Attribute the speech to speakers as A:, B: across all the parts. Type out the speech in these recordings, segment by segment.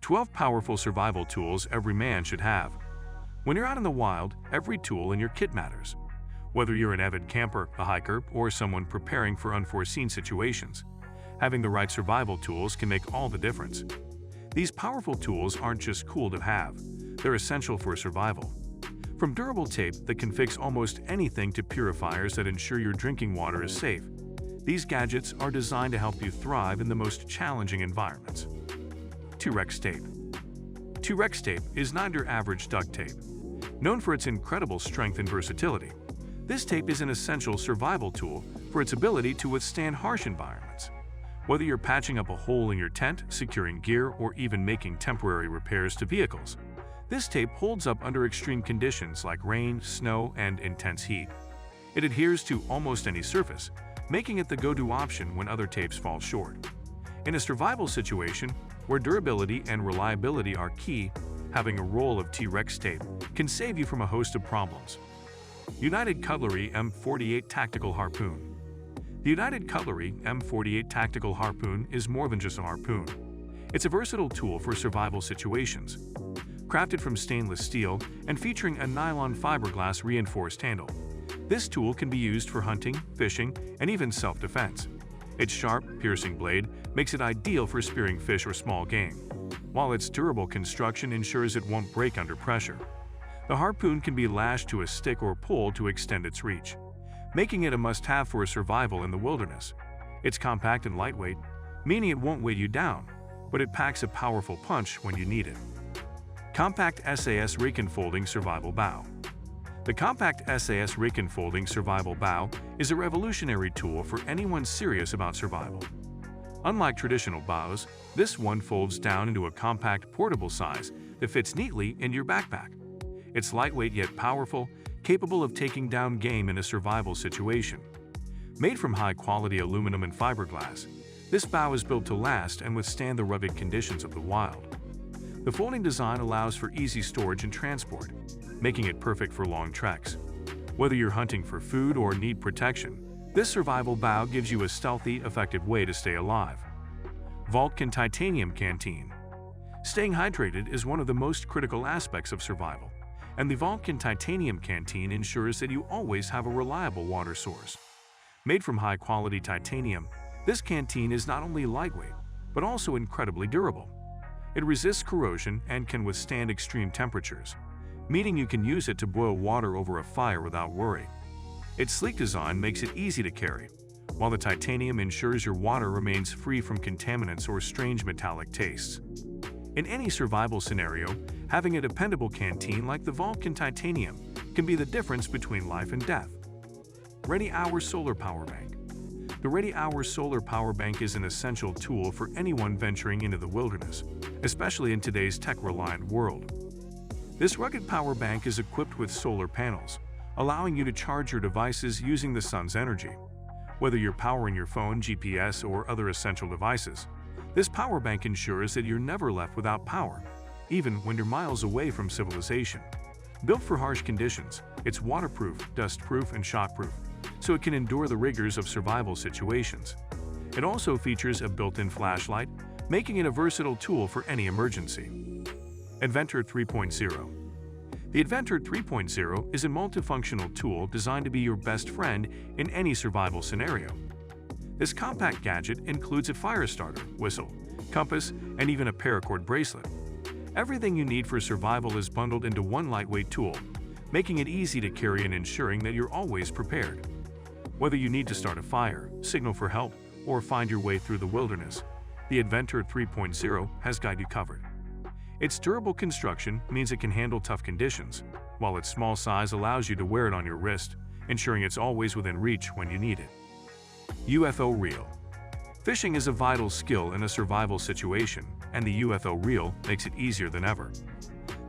A: 12 powerful survival tools every man should have. When you're out in the wild, every tool in your kit matters. Whether you're an avid camper, a hiker, or someone preparing for unforeseen situations, having the right survival tools can make all the difference. These powerful tools aren't just cool to have, they're essential for survival. From durable tape that can fix almost anything to purifiers that ensure your drinking water is safe, these gadgets are designed to help you thrive in the most challenging environments. T-Rex tape. T-Rex tape is not your average duct tape. Known for its incredible strength and versatility, this tape is an essential survival tool for its ability to withstand harsh environments. Whether you're patching up a hole in your tent, securing gear, or even making temporary repairs to vehicles, this tape holds up under extreme conditions like rain, snow, and intense heat. It adheres to almost any surface, making it the go-to option when other tapes fall short. In a survival situation where durability and reliability are key, having a roll of T-Rex tape can save you from a host of problems. United Cutlery M48 Tactical Harpoon. The United Cutlery M48 Tactical Harpoon is more than just a harpoon. It's a versatile tool for survival situations. Crafted from stainless steel and featuring a nylon fiberglass reinforced handle, this tool can be used for hunting, fishing, and even self-defense. Its sharp, piercing blade makes it ideal for spearing fish or small game, while its durable construction ensures it won't break under pressure. The harpoon can be lashed to a stick or pole to extend its reach, making it a must-have for survival in the wilderness. It's compact and lightweight, meaning it won't weigh you down, but it packs a powerful punch when you need it. Compact SAS Rake Folding Survival Bow. The Compact SAS Rake Folding Survival Bow is a revolutionary tool for anyone serious about survival. Unlike traditional bows, this one folds down into a compact, portable size that fits neatly in your backpack. It's lightweight yet powerful, capable of taking down game in a survival situation. Made from high-quality aluminum and fiberglass, this bow is built to last and withstand the rugged conditions of the wild. The folding design allows for easy storage and transport, making it perfect for long treks. Whether you're hunting for food or need protection, this survival bow gives you a stealthy, effective way to stay alive. Vulcan Titanium Canteen. Staying hydrated is one of the most critical aspects of survival, and the Vulcan Titanium Canteen ensures that you always have a reliable water source. Made from high-quality titanium, this canteen is not only lightweight, but also incredibly durable. It resists corrosion and can withstand extreme temperatures, meaning you can use it to boil water over a fire without worry. Its sleek design makes it easy to carry, while the titanium ensures your water remains free from contaminants or strange metallic tastes. In any survival scenario, having a dependable canteen like the Vulcan Titanium can be the difference between life and death. Ready Hour Solar Power Bank. The Ready Hour Solar Power Bank is an essential tool for anyone venturing into the wilderness, especially in today's tech-reliant world. This rugged power bank is equipped with solar panels, allowing you to charge your devices using the sun's energy. Whether you're powering your phone, GPS, or other essential devices, this power bank ensures that you're never left without power, even when you're miles away from civilization. Built for harsh conditions, it's waterproof, dustproof, and shockproof, so it can endure the rigors of survival situations. It also features a built-in flashlight, making it a versatile tool for any emergency. Inventor 3.0. The Inventor 3.0 is a multifunctional tool designed to be your best friend in any survival scenario. This compact gadget includes a fire starter, whistle, compass, and even a paracord bracelet. Everything you need for survival is bundled into one lightweight tool, making it easy to carry and ensuring that you're always prepared. Whether you need to start a fire, signal for help, or find your way through the wilderness, the Inventor 3.0 has got you covered. Its durable construction means it can handle tough conditions, while its small size allows you to wear it on your wrist, ensuring it's always within reach when you need it. UFO Reel. Fishing is a vital skill in a survival situation, and the UFO reel makes it easier than ever.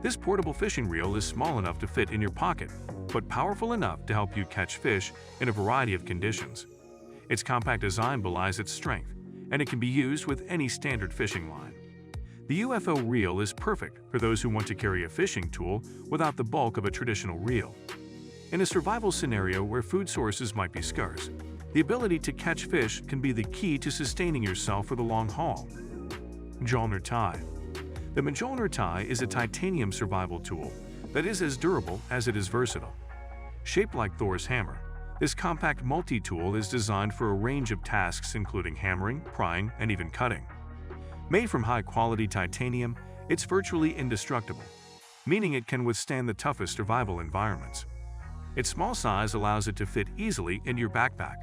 A: This portable fishing reel is small enough to fit in your pocket, but powerful enough to help you catch fish in a variety of conditions. Its compact design belies its strength, and it can be used with any standard fishing line. The UFO reel is perfect for those who want to carry a fishing tool without the bulk of a traditional reel. In a survival scenario where food sources might be scarce, the ability to catch fish can be the key to sustaining yourself for the long haul. Jalner tie. The Mjolnir tie is a titanium survival tool that is as durable as it is versatile. Shaped like Thor's hammer, this compact multi-tool is designed for a range of tasks including hammering, prying, and even cutting. Made from high-quality titanium, it's virtually indestructible, meaning it can withstand the toughest survival environments. Its small size allows it to fit easily into your backpack,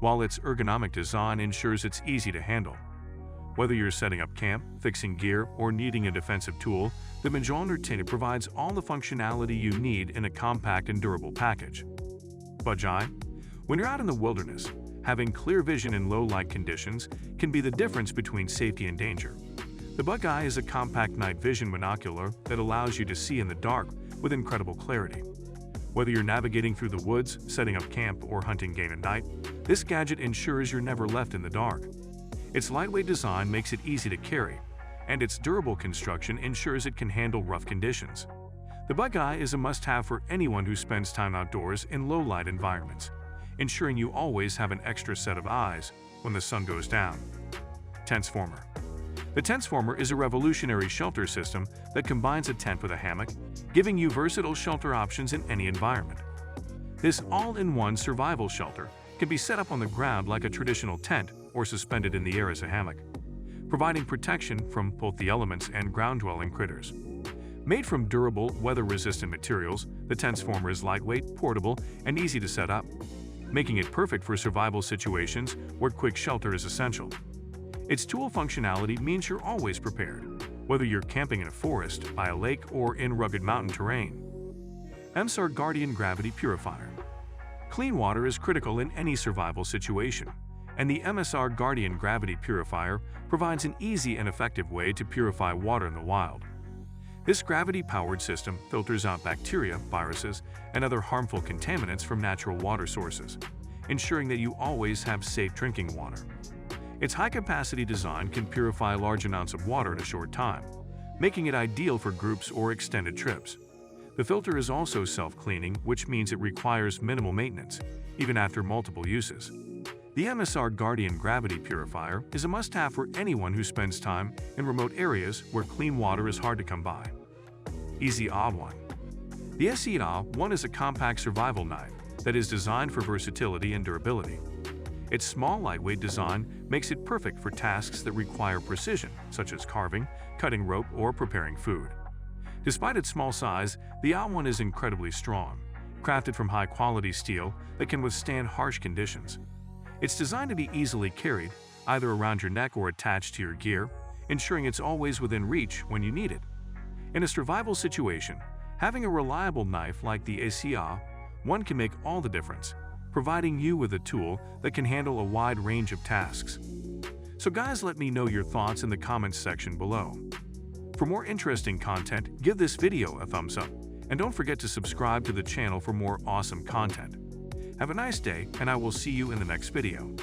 A: while its ergonomic design ensures it's easy to handle. Whether you're setting up camp, fixing gear, or needing a defensive tool, the Mjolnir tie provides all the functionality you need in a compact and durable package. Budge eye? When you're out in the wilderness, having clear vision in low-light conditions can be the difference between safety and danger. The Budge eye is a compact night vision binocular that allows you to see in the dark with incredible clarity. Whether you're navigating through the woods, setting up camp, or hunting game at night, this gadget ensures you're never left in the dark. Its lightweight design makes it easy to carry, and its durable construction ensures it can handle rough conditions. The Budge eye is a must-have for anyone who spends time outdoors in low-light environments, ensuring you always have an extra set of eyes when the sun goes down. Tentsformer. The Tentsformer is a revolutionary shelter system that combines a tent with a hammock, giving you versatile shelter options in any environment. This all-in-one survival shelter can be set up on the ground like a traditional tent or suspended in the air as a hammock, providing protection from both the elements and ground-dwelling critters. Made from durable, weather-resistant materials, the Tentsformer is lightweight, portable, and easy to set up, making it perfect for survival situations where quick shelter is essential. Its tool functionality means you're always prepared, whether you're camping in a forest, by a lake, or in rugged mountain terrain. MSR Guardian Gravity Purifier. Clean water is critical in any survival situation, and the MSR Guardian Gravity Purifier provides an easy and effective way to purify water in the wild. This gravity-powered system filters out bacteria, viruses, and other harmful contaminants from natural water sources, ensuring that you always have safe drinking water. Its high-capacity design can purify large amounts of water in a short time, making it ideal for groups or extended trips. The filter is also self-cleaning, which means it requires minimal maintenance, even after multiple uses. The MSR Guardian Gravity Purifier is a must-have for anyone who spends time in remote areas where clean water is hard to come by. Easy A1. The SE A1 is a compact survival knife that is designed for versatility and durability. Its small, lightweight design makes it perfect for tasks that require precision, such as carving, cutting rope, or preparing food. Despite its small size, the A1 is incredibly strong, crafted from high-quality steel that can withstand harsh conditions. It's designed to be easily carried, either around your neck or attached to your gear, ensuring it's always within reach when you need it. In a survival situation, having a reliable knife like the ACA1 can make all the difference, providing you with a tool that can handle a wide range of tasks. So guys, let me know your thoughts in the comments section below. For more interesting content, give this video a thumbs up, and don't forget to subscribe to the channel for more awesome content. Have a nice day, and I will see you in the next video.